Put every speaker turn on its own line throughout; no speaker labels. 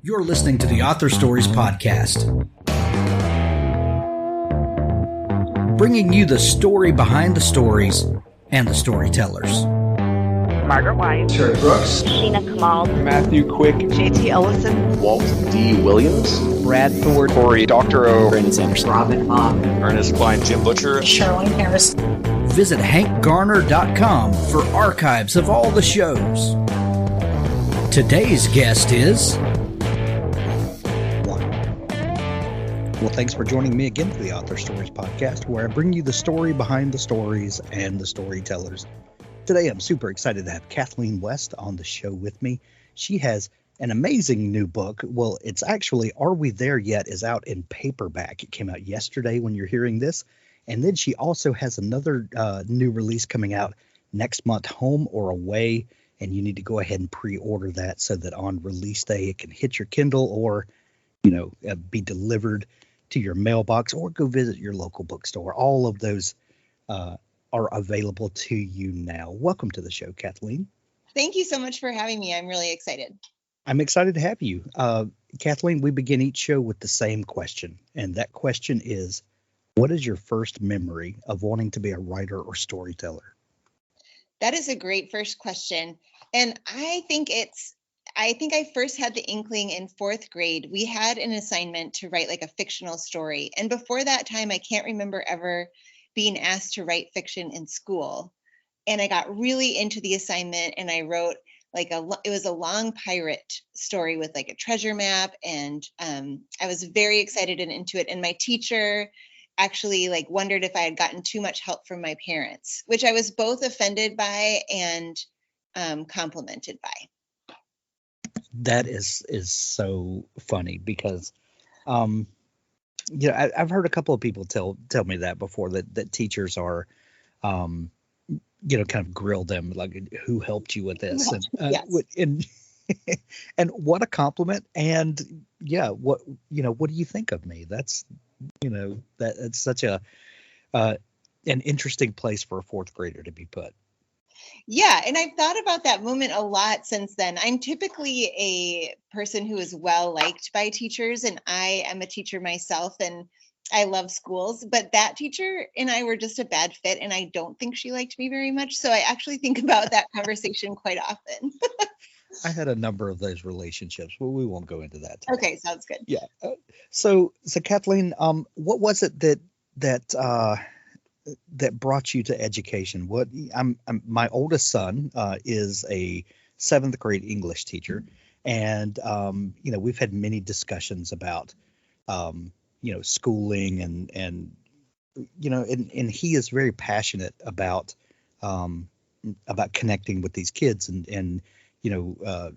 You're listening to the Author Stories Podcast, bringing you the story behind the stories and the storytellers.
Margaret White,
Terry Brooks,
Sheena Kamal,
Matthew Quick,
JT Ellison,
Walt D. Williams,
Brad Thor,
Corey Dr. O, Brandon Sanderson,
Robin Mom,
Ernest Klein, Jim Butcher,
Sherwin Harris.
Visit hankgarner.com for archives of all the shows. Today's guest is...
Well, thanks for joining me again for the Author Stories Podcast, where I bring you the story behind the stories and the storytellers. Today, I'm super excited to have Kathleen West on the show with me. She has an amazing new book. Well, it's actually Are We There Yet is out in paperback. It came out yesterday when you're hearing this. And then she also has another new release coming out next month, Home or Away. And you need to go ahead and pre-order that so that on release day, it can hit your Kindle or, be delivered to your mailbox or go visit your local bookstore. All of those are available to you now. Welcome to the show, Kathleen.
Thank you so much for having me. I'm really excited.
I'm excited to have you. Kathleen, we begin each show with the same question. And that question is, what is your first memory of wanting to be a writer or storyteller?
That is a great first question. And I think I first had the inkling in fourth grade. We had an assignment to write like a fictional story. And before that time, I can't remember ever being asked to write fiction in school. And I got really into the assignment and I wrote it was a long pirate story with like a treasure map. And I was very excited and into it. And my teacher actually wondered if I had gotten too much help from my parents, which I was both offended by and complimented by.
That is so funny because, I've heard a couple of people tell me that before, that teachers are, kind of grill them, like, who helped you with this? And,
Yes.
and what a compliment. And what do you think of me? That's, it's such an interesting place for a fourth grader to be put.
Yeah, and I've thought about that moment a lot since then. I'm typically a person who is well liked by teachers, and I am a teacher myself, and I love schools. But that teacher and I were just a bad fit, and I don't think she liked me very much. So I actually think about that conversation quite often.
I had a number of those relationships, but we won't go into that today.
Okay, sounds good.
Yeah. So Kathleen, what was it that brought you to education? My oldest son is a 7th grade English teacher, and we've had many discussions about schooling and he is very passionate about connecting with these kids and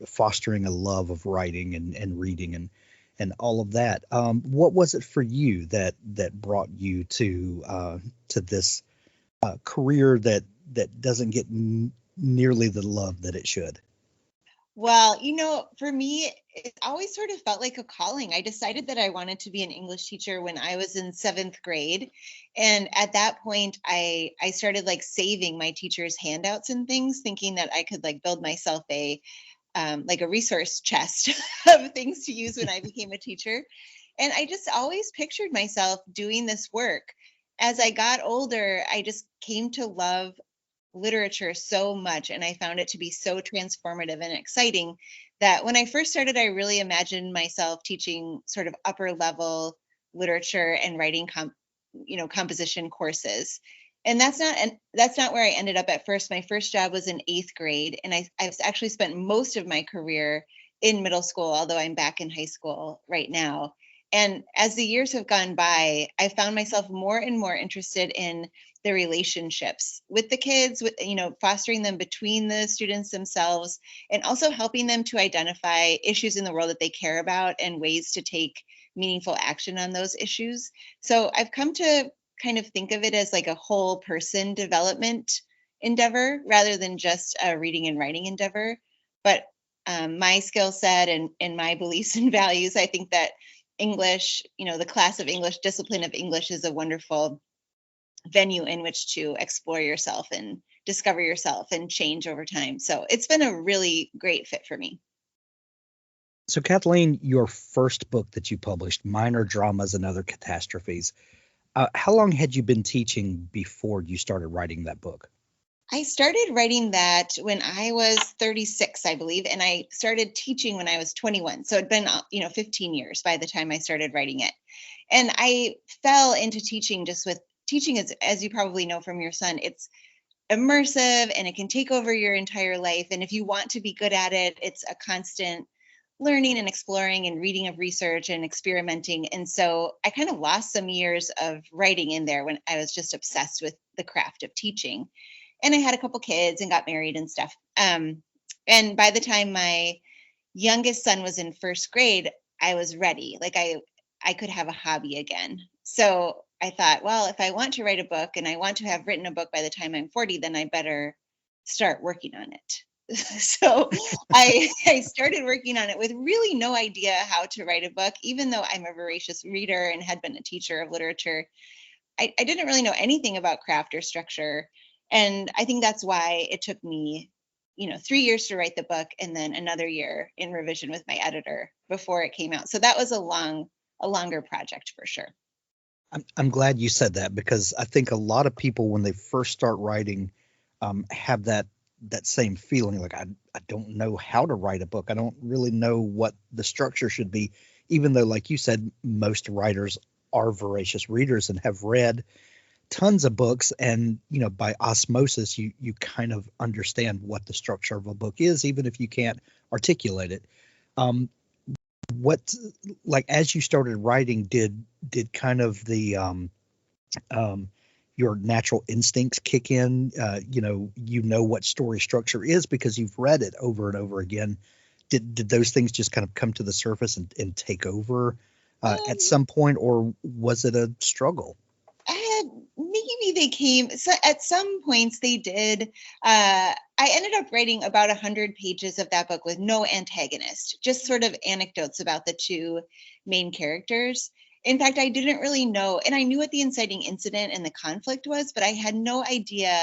fostering a love of writing and reading and all of that. What was it for you that brought you to this career that doesn't get nearly the love that it should?
Well, for me, it always sort of felt like a calling. I decided that I wanted to be an English teacher when I was in 7th grade. And at that point, I started saving my teachers' handouts and things, thinking that I could build myself a resource chest of things to use when I became a teacher. And I just always pictured myself doing this work. As I got older, I just came to love literature so much, and I found it to be so transformative and exciting that when I first started, I really imagined myself teaching sort of upper level literature and writing composition courses. And that's not where I ended up at first. My first job was in 8th grade, and I've actually spent most of my career in middle school, although I'm back in high school right now. And as the years have gone by, I found myself more and more interested in the relationships with the kids, with fostering them between the students themselves, and also helping them to identify issues in the world that they care about and ways to take meaningful action on those issues. So I've come to kind of think of it as like a whole person development endeavor rather than just a reading and writing endeavor. But my skill set and my beliefs and values, I think that English, the class of English, discipline of English is a wonderful venue in which to explore yourself and discover yourself and change over time. So it's been a really great fit for me.
So, Kathleen, your first book that you published, Minor Dramas and Other Catastrophes, how long had you been teaching before you started writing that book?
I started writing that when I was 36, I believe, and I started teaching when I was 21. So it'd been, 15 years by the time I started writing it. And I fell into teaching just with teaching, as you probably know from your son, it's immersive and it can take over your entire life. And if you want to be good at it, it's a constant learning and exploring and reading of research and experimenting. And so I kind of lost some years of writing in there when I was just obsessed with the craft of teaching. And I had a couple kids and got married and stuff. And by the time my youngest son was in first grade, I was ready. Like I could have a hobby again. So I thought, well, if I want to write a book and I want to have written a book by the time I'm 40, then I better start working on it. So I started working on it with really no idea how to write a book, even though I'm a voracious reader and had been a teacher of literature. I didn't really know anything about craft or structure. And I think that's why it took me, 3 years to write the book and then another year in revision with my editor before it came out. So that was a longer project for sure.
I'm glad you said that, because I think a lot of people, when they first start writing, have that same feeling, like I don't know how to write a book. I don't really know what the structure should be, even though, like you said, most writers are voracious readers and have read tons of books, and by osmosis you kind of understand what the structure of a book is, even if you can't articulate it. What, like, as you started writing, did kind of the your natural instincts kick in? What story structure is because you've read it over and over again. Did those things just kind of come to the surface and take over at some point, or was it a struggle?
Maybe they came. So at some points they did. I ended up writing about 100 pages of that book with no antagonist, just sort of anecdotes about the two main characters. In fact, I didn't really know, and I knew what the inciting incident and the conflict was, but I had no idea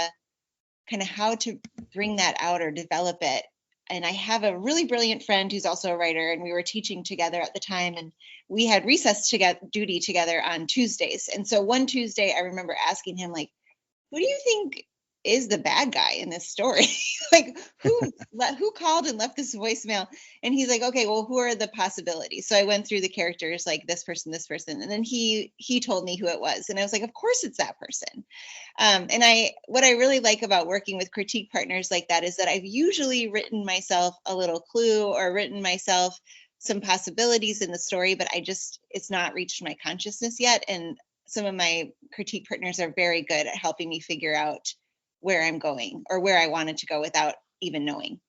kind of how to bring that out or develop it. And I have a really brilliant friend who's also a writer, and we were teaching together at the time, and we had recess duty together on Tuesdays. And so one Tuesday, I remember asking him, like, who do you think is the bad guy in this story? Like, who called and left this voicemail? And he's like, okay, well, who are the possibilities? So I went through the characters, like this person, and then he told me who it was. And I was like, of course it's that person. What I really like about working with critique partners like that is that I've usually written myself a little clue or written myself some possibilities in the story, but it's not reached my consciousness yet. And some of my critique partners are very good at helping me figure out where I'm going or where I wanted to go without even knowing.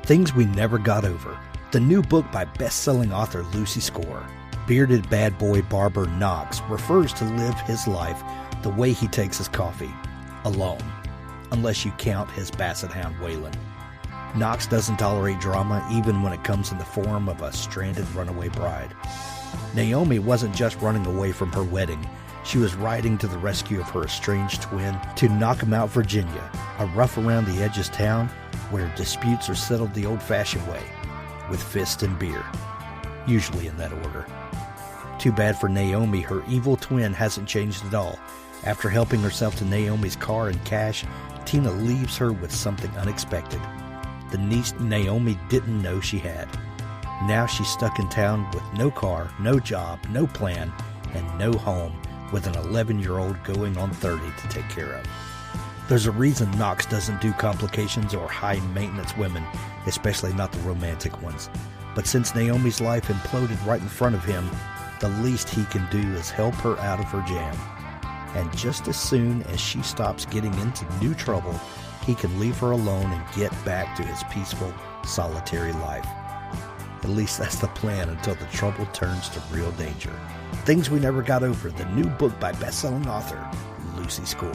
Things We Never Got Over, the new book by best-selling author Lucy Score. Bearded bad boy barber Knox refers to live his life the way he takes his coffee, alone, unless you count his basset hound Waylon. Knox doesn't tolerate drama even when it comes in the form of a stranded runaway bride. Naomi wasn't just running away from her wedding. She was riding to the rescue of her estranged twin to Knockemout, Virginia, a rough-around-the-edges town where disputes are settled the old-fashioned way, with fist and beer, usually in that order. Too bad for Naomi, her evil twin hasn't changed at all. After helping herself to Naomi's car and cash, Tina leaves her with something unexpected, the niece Naomi didn't know she had. Now she's stuck in town with no car, no job, no plan, and no home, with an 11-year-old going on 30 to take care of. There's a reason Knox doesn't do complications or high-maintenance women, especially not the romantic ones. But since Naomi's life imploded right in front of him, the least he can do is help her out of her jam. And just as soon as she stops getting into new trouble, he can leave her alone and get back to his peaceful, solitary life. At least that's the plan until the trouble turns to real danger. Things We Never Got Over, the new book by best-selling author Lucy Score.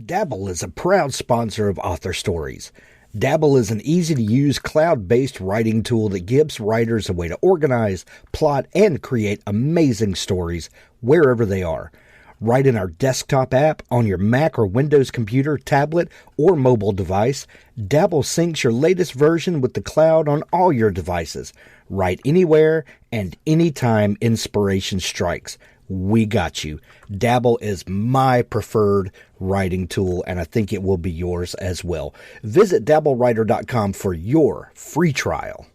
Dabble is a proud sponsor of Author Stories. Dabble is an easy-to-use cloud-based writing tool that gives writers a way to organize, plot, and create amazing stories wherever they are. Write in our desktop app on your Mac or Windows computer, tablet, or mobile device. Dabble syncs your latest version with the cloud on all your devices. Write anywhere and anytime inspiration strikes. We got you. Dabble is my preferred writing tool, and I think it will be yours as well. Visit dabblewriter.com for your free trial.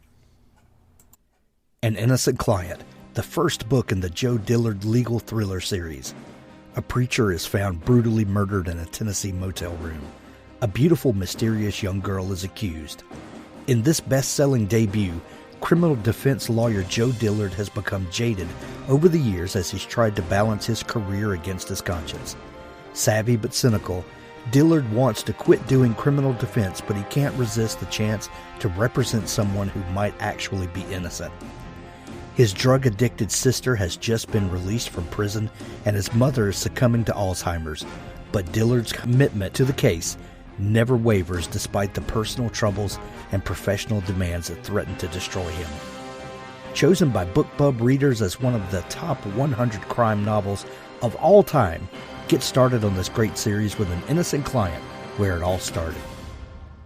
An Innocent Client, the first book in the Joe Dillard legal thriller series. A preacher is found brutally murdered in a Tennessee motel room. A beautiful, mysterious young girl is accused. In this best-selling debut, criminal defense lawyer Joe Dillard has become jaded over the years as he's tried to balance his career against his conscience. Savvy but cynical, Dillard wants to quit doing criminal defense, but he can't resist the chance to represent someone who might actually be innocent. His drug-addicted sister has just been released from prison, and his mother is succumbing to Alzheimer's. But Dillard's commitment to the case never wavers despite the personal troubles and professional demands that threaten to destroy him. Chosen by BookBub readers as one of the top 100 crime novels of all time, get started on this great series with An Innocent Client, where it all started.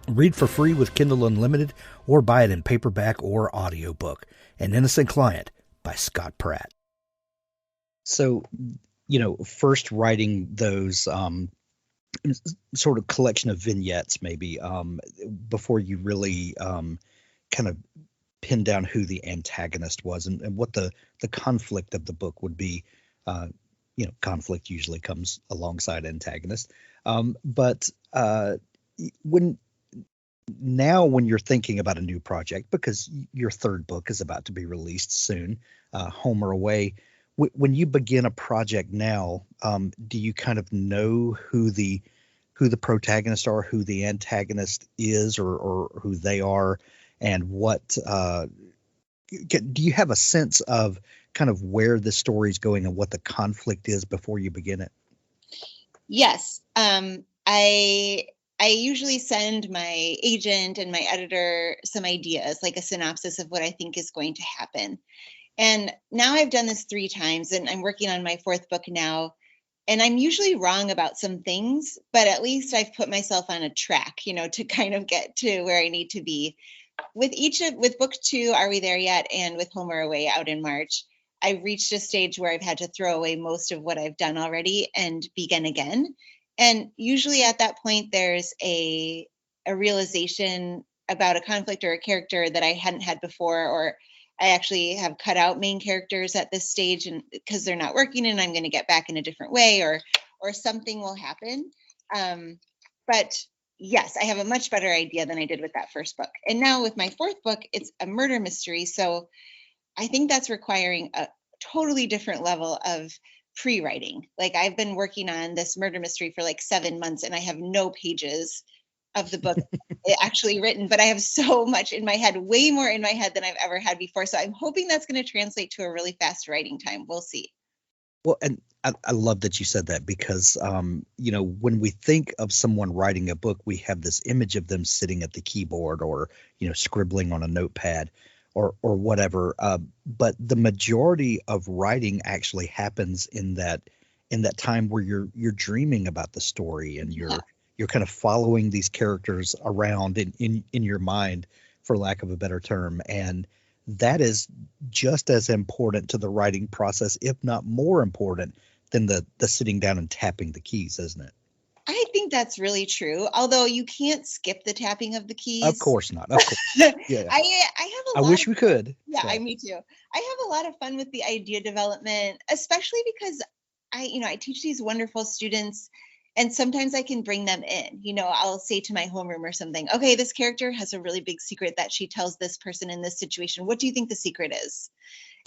Read for free with Kindle Unlimited or buy it in paperback or audiobook. An Innocent Client by Scott Pratt.
So, first writing those sort of collection of vignettes, maybe before you really kind of pin down who the antagonist was and what the conflict of the book would be. Conflict usually comes alongside antagonist. But when you're thinking about a new project, because your third book is about to be released soon, Home or Away, when you begin a project now, do you kind of know who the protagonist are, who the antagonist is, or who they are, and what do you have a sense of kind of where the story is going and what the conflict is before you begin it?
Yes. I usually send my agent and my editor some ideas, like a synopsis of what I think is going to happen. And now I've done this 3 times, and I'm working on my 4th book now. And I'm usually wrong about some things, but at least I've put myself on a track, to kind of get to where I need to be. With book 2, Are We There Yet? And with Home or Away out in March, I've reached a stage where I've had to throw away most of what I've done already and begin again. And usually at that point, there's a realization about a conflict or a character that I hadn't had before, or I actually have cut out main characters at this stage and because they're not working and I'm going to get back in a different way, or something will happen. But yes, I have a much better idea than I did with that first book. And now with my 4th book, it's a murder mystery. So I think that's requiring a totally different level of pre-writing. Like I've been working on this murder mystery for like 7 months and I have no pages of the book actually written, but I have so much in my head, way more in my head than I've ever had before. So I'm hoping that's going to translate to a really fast writing time. We'll see.
Well, and I love that you said that because, when we think of someone writing a book, we have this image of them sitting at the keyboard or, scribbling on a notepad or whatever. But the majority of writing actually happens in that time where you're dreaming about the story and you're kind of following these characters around in your mind, for lack of a better term. And that is just as important to the writing process, if not more important than the sitting down and tapping the keys, isn't it?
I think that's really true. Although you can't skip the tapping of the keys.
Of course not. Of course. Yeah.
I have a lot.
I wish we could.
Yeah, me too. I have a lot of fun with the idea development, especially because I teach these wonderful students. And sometimes I can bring them in, I'll say to my homeroom or something, okay, this character has a really big secret that she tells this person in this situation. What do you think the secret is?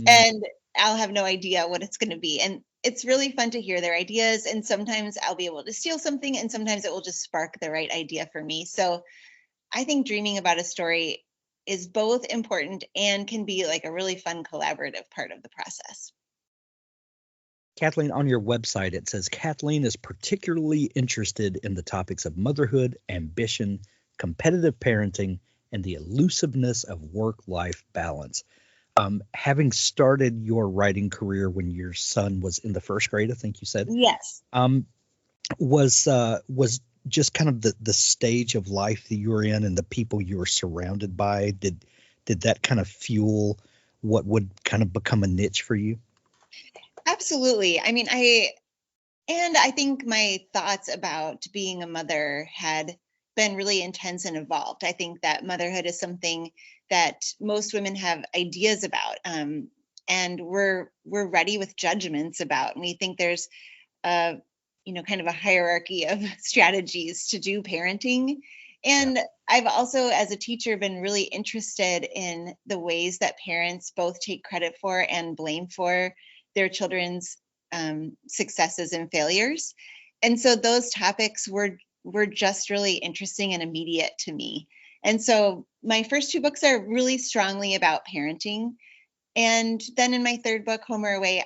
Mm-hmm. And I'll have no idea what it's going to be. And it's really fun to hear their ideas. And sometimes I'll be able to steal something and sometimes it will just spark the right idea for me. So I think dreaming about a story is both important and can be like a really fun collaborative part of the process.
Kathleen, on your website, it says Kathleen is particularly interested in the topics of motherhood, ambition, competitive parenting, and the elusiveness of work-life balance. Having started your writing career when your son was in the first grade, I think you said,
Yes.
was just kind of the stage of life that you were in and the people you were surrounded by. Did that kind of fuel what would kind of become a niche for you?
Absolutely. I mean, I think my thoughts about being a mother had been really intense and evolved. I think that motherhood is something that most women have ideas about, and we're ready with judgments about. And we think there's kind of a hierarchy of strategies to do parenting. And I've also, as a teacher, been really interested in the ways that parents both take credit for and blame for their children's successes and failures. And so those topics were just really interesting and immediate to me. And so my first two books are really strongly about parenting. And then in my third book, Home or Away,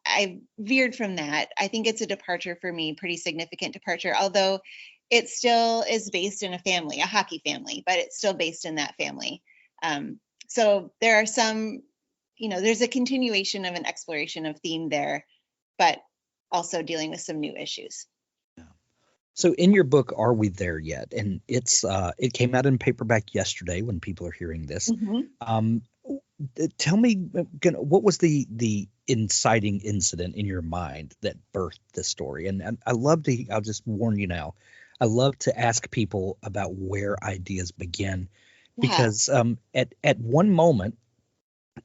I veered from that. I think it's a departure for me, pretty significant departure, although it still is based in a family, a hockey family, but it's still based in that family. So there are some, there's a continuation of an exploration of theme there, but also dealing with some new issues.
So in your book, Are We There Yet? And it came out in paperback yesterday when people are hearing this.
Mm-hmm.
Tell me, what was the inciting incident in your mind that birthed this story? And I'll just warn you now, I love to ask people about where ideas begin, because at one moment,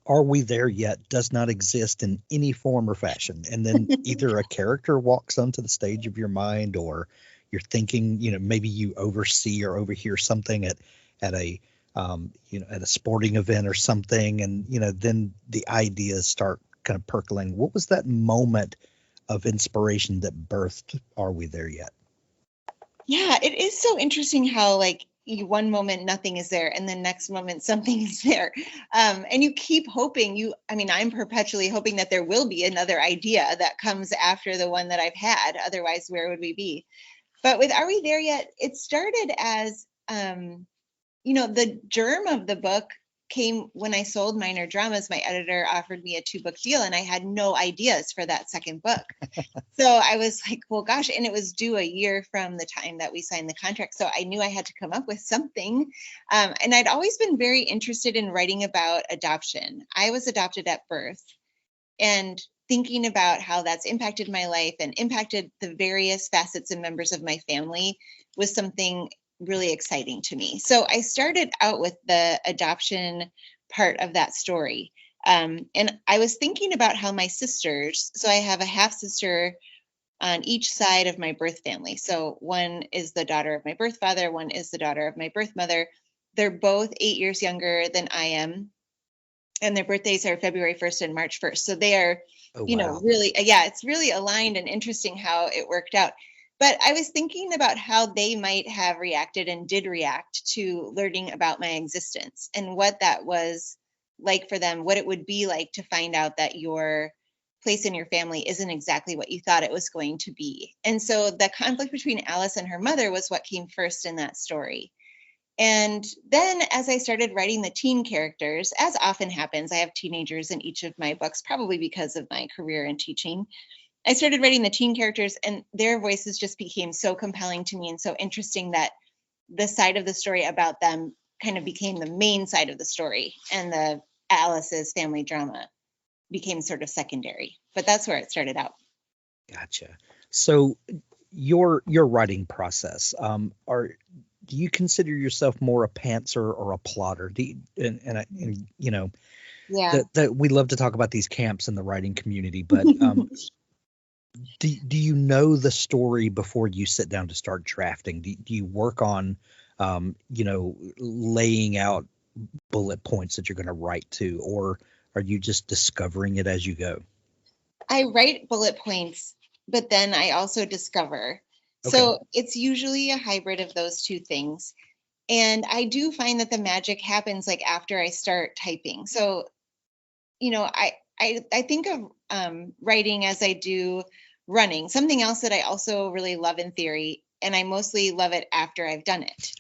Are We There Yet does not exist in any form or fashion. And then either a character walks onto the stage of your mind, or you're thinking, maybe you oversee or overhear something at a at a sporting event or something. And, then the ideas start kind of percolating. What was that moment of inspiration that birthed Are We There Yet?
Yeah, it is so interesting how one moment nothing is there and the next moment something is there. And you keep hoping I'm perpetually hoping that there will be another idea that comes after the one that I've had. Otherwise, where would we be? But with Are We There Yet? It started as, the germ of the book came when I sold Minor Dramas. My editor offered me a 2-book deal and I had no ideas for that second book. So I was like, well, gosh, and it was due a year from the time that we signed the contract. So I knew I had to come up with something. And I'd always been very interested in writing about adoption. I was adopted at birth, and thinking about how that's impacted my life and impacted the various facets and members of my family was something really exciting to me. So I started out with the adoption part of that story. And I was thinking about how my sisters, so I have a half sister on each side of my birth family. So one is the daughter of my birth father, one is the daughter of my birth mother. They're both 8 years younger than I am. And their birthdays are February 1st and March 1st. So they are, really, it's really aligned and interesting how it worked out. But I was thinking about how they might have reacted and did react to learning about my existence and what that was like for them, what it would be like to find out that your place in your family isn't exactly what you thought it was going to be. And so the conflict between Alice and her mother was what came first in that story. And then as I started writing the teen characters, as often happens, I have teenagers in each of my books, probably because of my career in teaching. I started writing the teen characters and their voices just became so compelling to me and so interesting that the side of the story about them kind of became the main side of the story, and the Alice's family drama became sort of secondary. But that's where it started out.
Gotcha. So your writing process, do you consider yourself more a pantser or a plotter? We love to talk about these camps in the writing community, but do you know the story before you sit down to start drafting? Do you work on, laying out bullet points that you're going to write to, or are you just discovering it as you go?
I write bullet points, but then I also discover.
Okay.
So it's usually a hybrid of those two things. And I do find that the magic happens after I start typing. So, I think of writing as I do running. Something else that I also really love in theory, and I mostly love it after I've done it.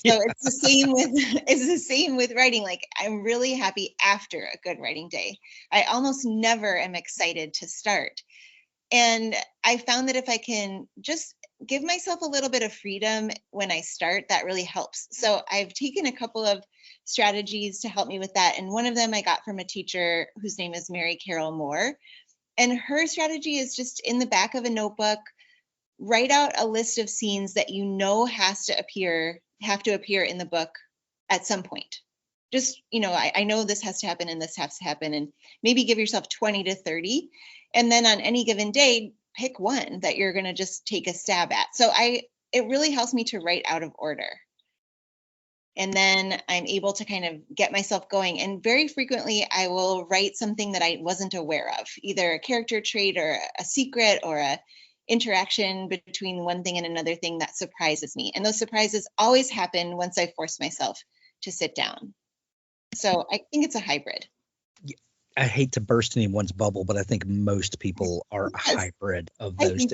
So it's the same with writing. Like, I'm really happy after a good writing day. I almost never am excited to start. And I found that if I can just give myself a little bit of freedom when I start, that really helps. So I've taken a couple of strategies to help me with that. And one of them I got from a teacher whose name is Mary Carol Moore. And her strategy is just in the back of a notebook, write out a list of scenes that you know have to appear in the book at some point. Just, I know this has to happen and this has to happen, and maybe give yourself 20 to 30. And then on any given day, pick one that you're going to just take a stab at. So it really helps me to write out of order. And then I'm able to kind of get myself going. And very frequently, I will write something that I wasn't aware of, either a character trait or a secret or a interaction between one thing and another thing that surprises me. And those surprises always happen once I force myself to sit down. So I think it's a hybrid.
I hate to burst anyone's bubble, but I think most people are a hybrid of those.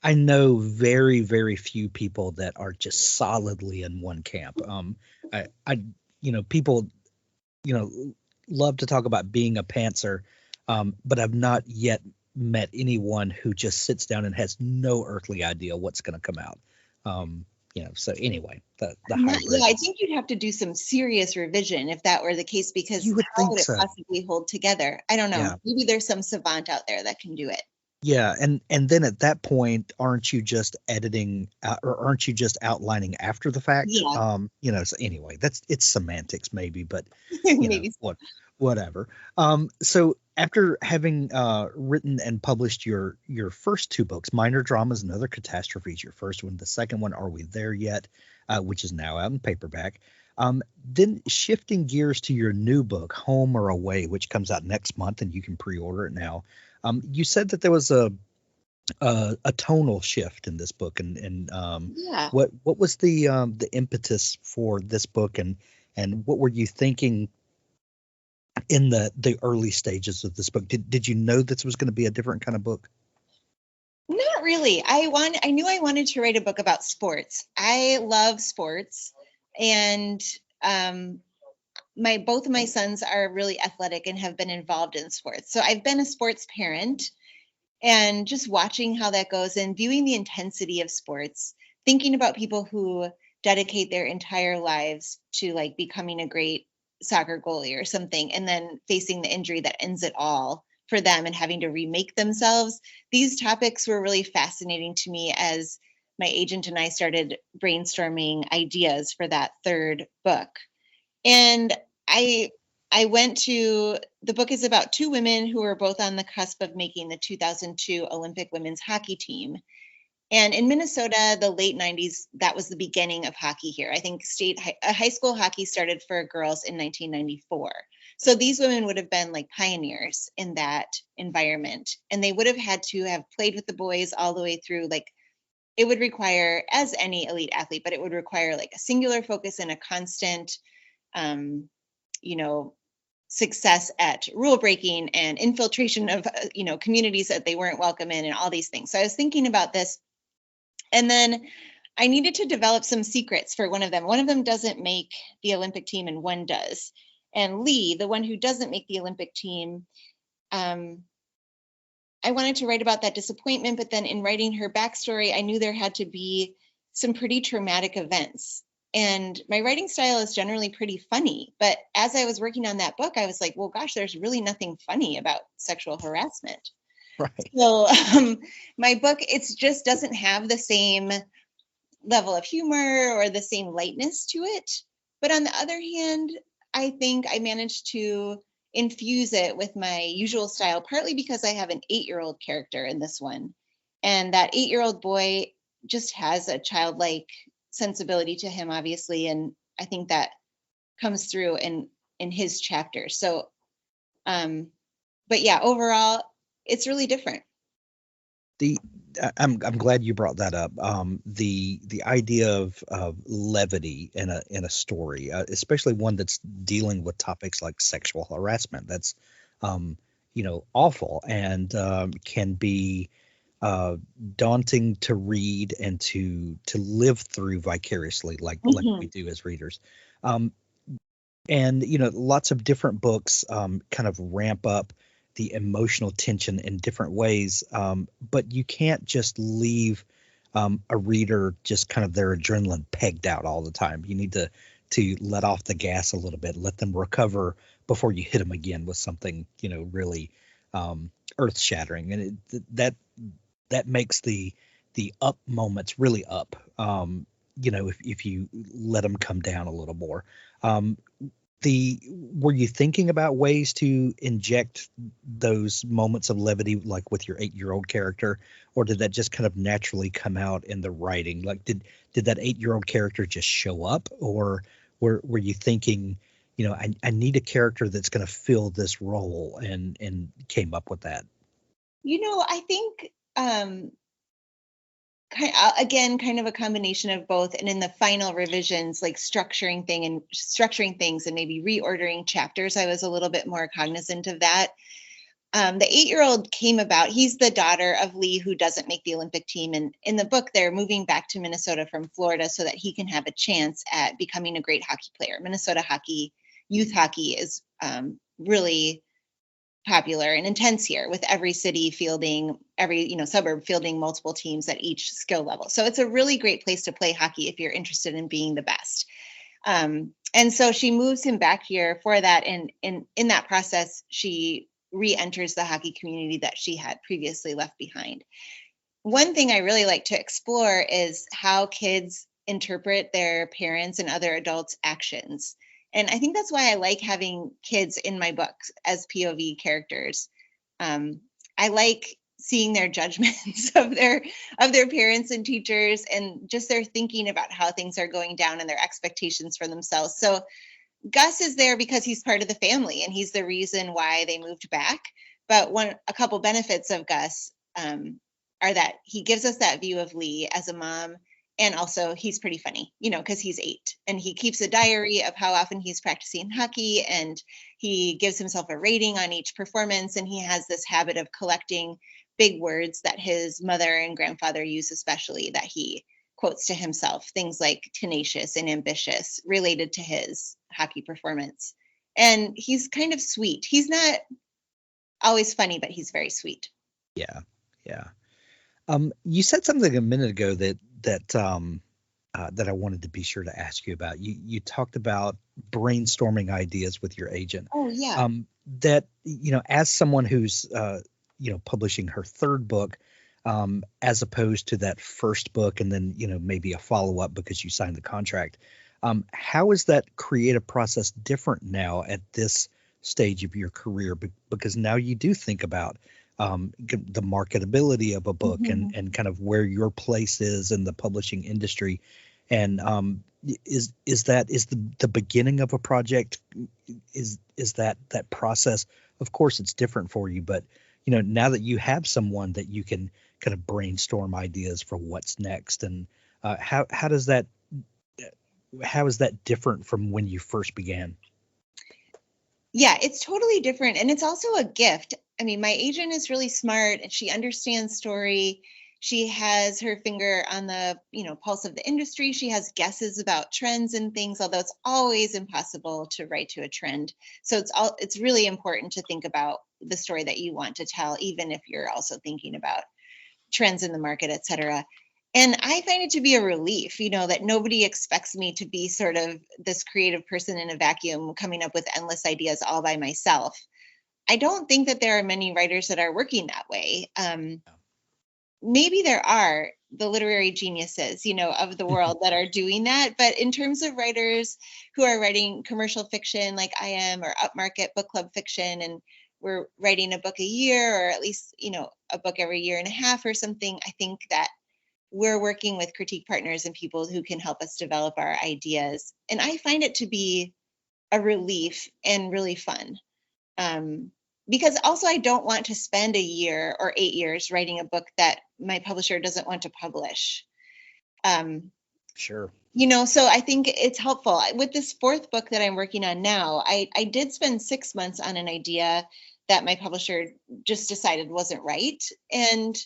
I know very, very few people that are just solidly in one camp. People, love to talk about being a pantser, but I've not yet met anyone who just sits down and has no earthly idea what's going to come out. So anyway, the hybrid.
Yeah, I think you'd have to do some serious revision if that were the case, because how would it possibly hold together? I don't know. Yeah. Maybe there's some savant out there that can do it.
Yeah, and then at that point, aren't you just editing or aren't you just outlining after the fact?
Yeah.
So anyway, it's semantics maybe, but
maybe
whatever. So after having written and published your first two books, Minor Dramas and Other Catastrophes, your first one, the second one, Are We There Yet, which is now out in paperback, then shifting gears to your new book, Home or Away, which comes out next month and you can pre-order it now. You said that there was a tonal shift in this book, and what was the impetus for this book, and what were you thinking in the early stages of this book? Did you know this was going to be a different kind of book?
Not really. I knew I wanted to write a book about sports. I love sports, and both of my sons are really athletic and have been involved in sports. So I've been a sports parent, and just watching how that goes and viewing the intensity of sports, thinking about people who dedicate their entire lives to like becoming a great soccer goalie or something, and then facing the injury that ends it all for them and having to remake themselves. These topics were really fascinating to me as my agent and I started brainstorming ideas for that third book. And the book is about two women who are both on the cusp of making the 2002 Olympic women's hockey team. And in Minnesota, the late 90s, that was the beginning of hockey here. I think high school hockey started for girls in 1994. So these women would have been like pioneers in that environment. And they would have had to have played with the boys all the way through. Like, it would require, as any elite athlete, but it would require like a singular focus and a constant success at rule breaking and infiltration of, communities that they weren't welcome in and all these things. So I was thinking about this, and then I needed to develop some secrets for one of them. One of them doesn't make the Olympic team and one does. And Leigh, the one who doesn't make the Olympic team, I wanted to write about that disappointment, but then in writing her backstory, I knew there had to be some pretty traumatic events. And my writing style is generally pretty funny. But as I was working on that book, I was like, well, gosh, there's really nothing funny about sexual harassment.
Right.
So my book, it just doesn't have the same level of humor or the same lightness to it. But on the other hand, I think I managed to infuse it with my usual style, partly because I have an 8-year-old character in this one. And that 8-year-old boy just has a childlike sensibility to him, obviously, and I think that comes through in his chapter. So but yeah, overall it's really different.
I'm glad you brought that up. The idea of levity in a story, especially one that's dealing with topics like sexual harassment, that's awful and can be daunting to read and to live through vicariously, like we do as readers. And lots of different books kind of ramp up the emotional tension in different ways, but you can't just leave a reader just kind of their adrenaline pegged out all the time. You need to let off the gas a little bit, let them recover before you hit them again with something really earth shattering, and that makes the up moments really up. If you let them come down a little more. Were you thinking about ways to inject those moments of levity, like with your 8-year-old character, or did that just kind of naturally come out in the writing? Like, did that 8-year-old character just show up, or were you thinking, I need a character that's going to fill this role, and came up with that?
I think kind of a combination of both, and in the final revisions, like structuring things and maybe reordering chapters, I was a little bit more cognizant of that. The 8-year-old came about. He's the daughter of Leigh, who doesn't make the Olympic team, and in the book they're moving back to Minnesota from Florida so that he can have a chance at becoming a great hockey player. Minnesota youth hockey is really popular and intense here, with every city fielding, every suburb fielding multiple teams at each skill level. So it's a really great place to play hockey if you're interested in being the best. And so she moves him back here for that, and in that process she re-enters the hockey community that she had previously left behind. One thing I really like to explore is how kids interpret their parents and other adults' actions. And I think that's why I like having kids in my books as POV characters. I like seeing their judgments of their parents and teachers, and just their thinking about how things are going down and their expectations for themselves. So Gus is there because he's part of the family and he's the reason why they moved back. But a couple benefits of Gus are that he gives us that view of Leigh as a mom. And also he's pretty funny, because he's 8, and he keeps a diary of how often he's practicing hockey, and he gives himself a rating on each performance. And he has this habit of collecting big words that his mother and grandfather use, especially, that he quotes to himself, things like tenacious and ambitious related to his hockey performance. And he's kind of sweet. He's not always funny, but he's very sweet.
Yeah. You said something a minute ago that I wanted to be sure to ask you about. You talked about brainstorming ideas with your agent.
Oh yeah.
That as someone who's publishing her 3rd book, as opposed to that first book, and then maybe a follow-up because you signed the contract. How is that creative process different now at this stage of your career? Because now you do think about the marketability of a book, and kind of where your place is in the publishing industry. And is the beginning of a project, is that process? Of course it's different for you, but now that you have someone that you can kind of brainstorm ideas for what's next, and how is that different from when you first began?
Yeah, it's totally different. And it's also a gift. I mean, my agent is really smart and she understands story. She has her finger on the, pulse of the industry. She has guesses about trends and things, although it's always impossible to write to a trend. So it's really important to think about the story that you want to tell, even if you're also thinking about trends in the market, et cetera. And I find it to be a relief, that nobody expects me to be sort of this creative person in a vacuum coming up with endless ideas all by myself. I don't think that there are many writers that are working that way. Maybe there are the literary geniuses, of the world that are doing that. But in terms of writers who are writing commercial fiction like I am, or upmarket book club fiction, and we're writing a book a year, or at least, a book every year and a half or something, I think that we're working with critique partners and people who can help us develop our ideas. And I find it to be a relief and really fun. Because also I don't want to spend a year or 8 years writing a book that my publisher doesn't want to publish.
Sure.
So I think it's helpful. With this 4th book that I'm working on now, I did spend 6 months on an idea that my publisher just decided wasn't right. And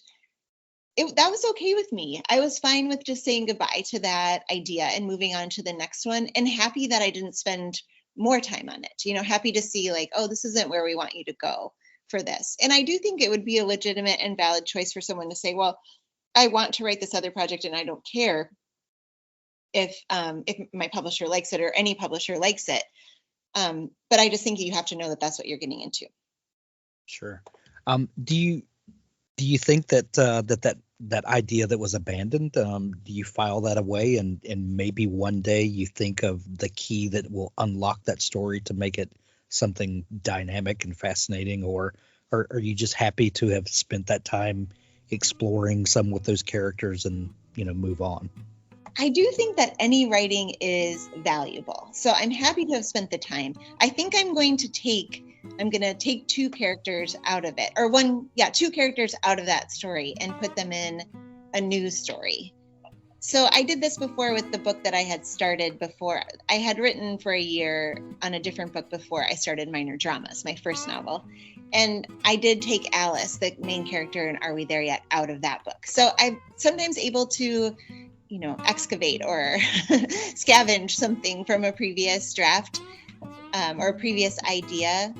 that was okay with me. I was fine with just saying goodbye to that idea and moving on to the next one, and happy that I didn't spend more time on it. Happy to see like, oh, this isn't where we want you to go for this. And I do think it would be a legitimate and valid choice for someone to say, well, I want to write this other project and I don't care if my publisher likes it or any publisher likes it. But I just think you have to know that that's what you're getting into.
Sure. Do you think that that idea that was abandoned, do you file that away and maybe one day you think of the key that will unlock that story to make it something dynamic and fascinating, or are you just happy to have spent that time exploring some with those characters and move on?
I do think that any writing is valuable. So I'm happy to have spent the time. I think I'm going to take 2 characters out of it, or two characters out of that story and put them in a new story. So I did this before with the book that I had started before. I had written for a year on a different book before I started Minor Dramas, my first novel. And I did take Alice, the main character in Are We There Yet, out of that book. So I'm sometimes able to excavate or scavenge something from a previous draft or a previous idea.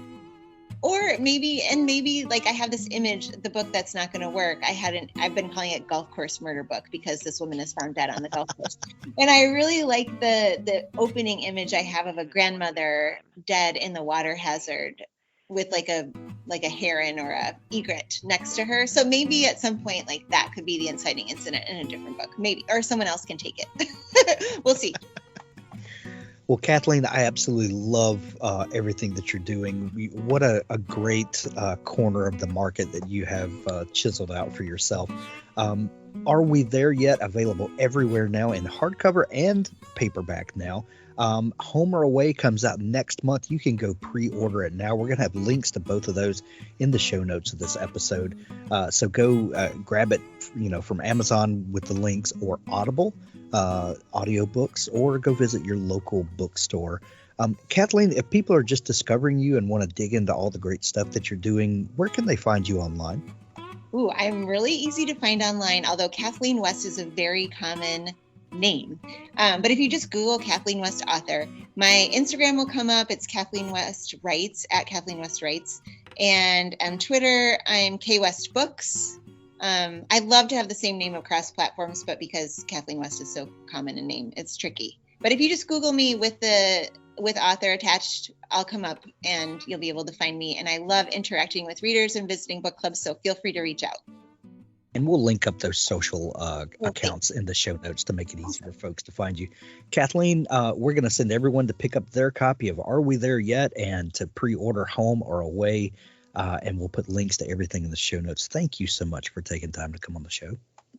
Or maybe like I have this image, the book that's not going to work. I've been calling it Golf Course Murder Book because this woman is found dead on the golf course. And I really like the opening image I have of a grandmother dead in the water hazard with like a heron or a egret next to her. So maybe at some point like that could be the inciting incident in a different book, maybe, or someone else can take it. We'll see.
Well, Kathleen, I absolutely love everything that you're doing. What a great corner of the market that you have chiseled out for yourself. Are We There Yet? Available everywhere now in hardcover and paperback now. Home or Away comes out next month. You can go pre-order it now. We're going to have links to both of those in the show notes of this episode. So go grab it, from Amazon with the links, or Audible, audiobooks, or go visit your local bookstore. Kathleen, if people are just discovering you and want to dig into all the great stuff that you're doing, where can they find you online?
Ooh, I'm really easy to find online, although Kathleen West is a very common name. But if you just Google Kathleen West author, my Instagram will come up. It's Kathleen West Writes, at Kathleen West Writes. And on Twitter, I'm K West Books. I'd love to have the same name across platforms, but because Kathleen West is so common a name, it's tricky. But if you just Google me with author attached, I'll come up and you'll be able to find me. And I love interacting with readers and visiting book clubs, so feel free to reach out.
And we'll link up those social accounts in the show notes to make it easy for folks to find you. Kathleen, we're going to send everyone to pick up their copy of Are We There Yet? And to pre-order Home or Away. And we'll put links to everything in the show notes. Thank you so much for taking time to come on the show.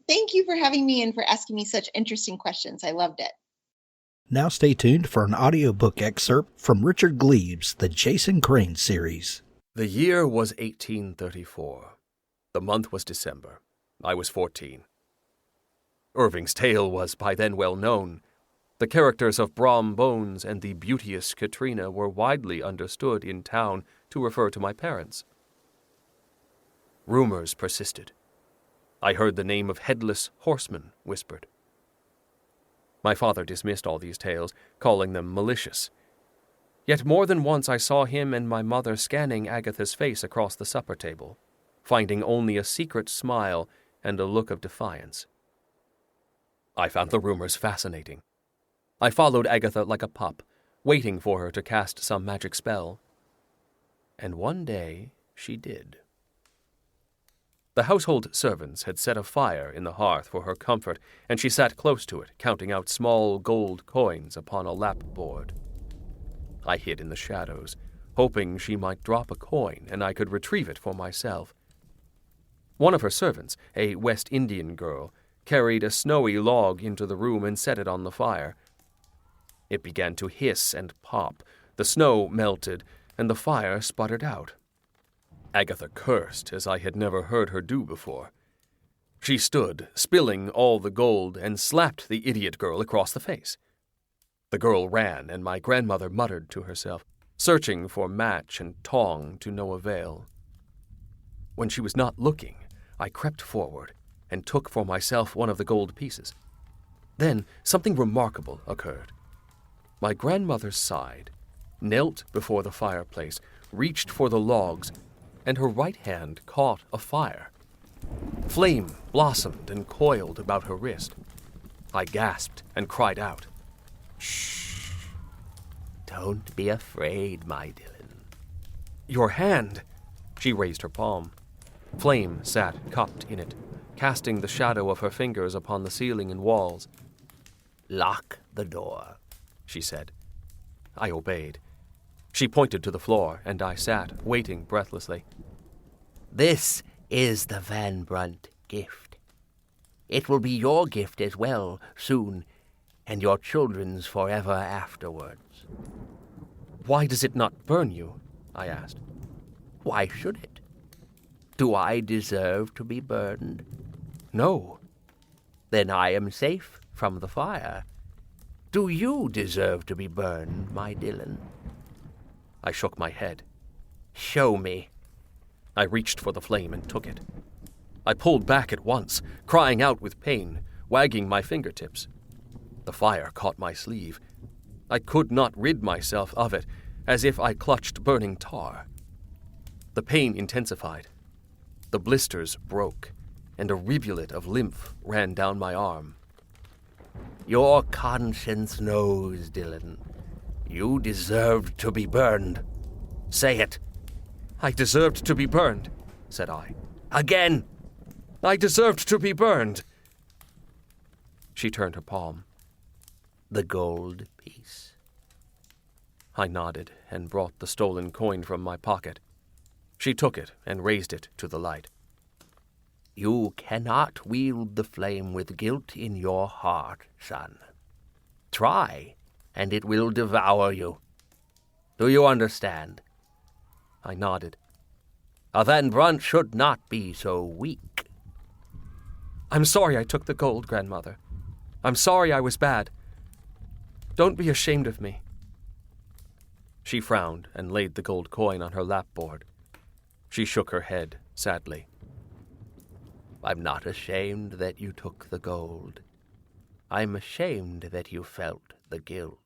Thank you for having me and for asking me such interesting questions. I loved it.
Now stay tuned for an audiobook excerpt from Richard Gleaves' The Jason Crane series.
The year was 1834. The month was December. I was 14. Irving's tale was by then well known. The characters of Brom Bones and the beauteous Katrina were widely understood in town to refer to my parents. Rumors persisted. I heard the name of Headless Horseman whispered. My father dismissed all these tales, calling them malicious. Yet more than once I saw him and my mother scanning Agatha's face across the supper table, finding only a secret smile and a look of defiance. I found the rumors fascinating. I followed Agatha like a pup, waiting for her to cast some magic spell. And one day she did. The household servants had set a fire in the hearth for her comfort, and she sat close to it, counting out small gold coins upon a lapboard. I hid in the shadows, hoping she might drop a coin and I could retrieve it for myself. One of her servants, a West Indian girl, carried a snowy log into the room and set it on the fire. It began to hiss and pop, the snow melted, and the fire sputtered out. Agatha cursed as I had never heard her do before. She stood, spilling all the gold, and slapped the idiot girl across the face. The girl ran, and my grandmother muttered to herself, searching for match and tong to no avail. When she was not looking, I crept forward, and took for myself one of the gold pieces. Then something remarkable occurred. My grandmother sighed, knelt before the fireplace, reached for the logs, and her right hand caught a fire. Flame blossomed and coiled about her wrist. I gasped and cried out,
"Shh! Don't be afraid, my Dylan."
"Your hand!" She raised her palm. Flame sat cupped in it, casting the shadow of her fingers upon the ceiling and walls.
"Lock the door,"
she said. I obeyed. She pointed to the floor, and I sat, waiting breathlessly.
"This is the Van Brunt gift. It will be your gift as well, soon, and your children's forever afterwards."
"Why does it not burn you?" I asked.
"Why should it? Do I deserve to be burned?"
"No."
"Then I am safe from the fire. Do you deserve to be burned, my Dylan?"
I shook my head.
"Show me."
I reached for the flame and took it. I pulled back at once, crying out with pain, wagging my fingertips. The fire caught my sleeve. I could not rid myself of it, as if I clutched burning tar. The pain intensified. The blisters broke, and a rivulet of lymph ran down my arm.
"Your conscience knows, Dylan. You deserved to be burned. Say it."
"I deserved to be burned," said I.
"Again."
"I deserved to be burned." She turned her palm.
"The gold piece."
I nodded and brought the stolen coin from my pocket. She took it and raised it to the light.
"You cannot wield the flame with guilt in your heart, son. Try, and it will devour you. Do you understand?"
I nodded.
"A Van Brunt should not be so weak."
"I'm sorry I took the gold, Grandmother. I'm sorry I was bad. Don't be ashamed of me." She frowned and laid the gold coin on her lapboard. She shook her head sadly.
"I'm not ashamed that you took the gold. I'm ashamed that you felt the guilt.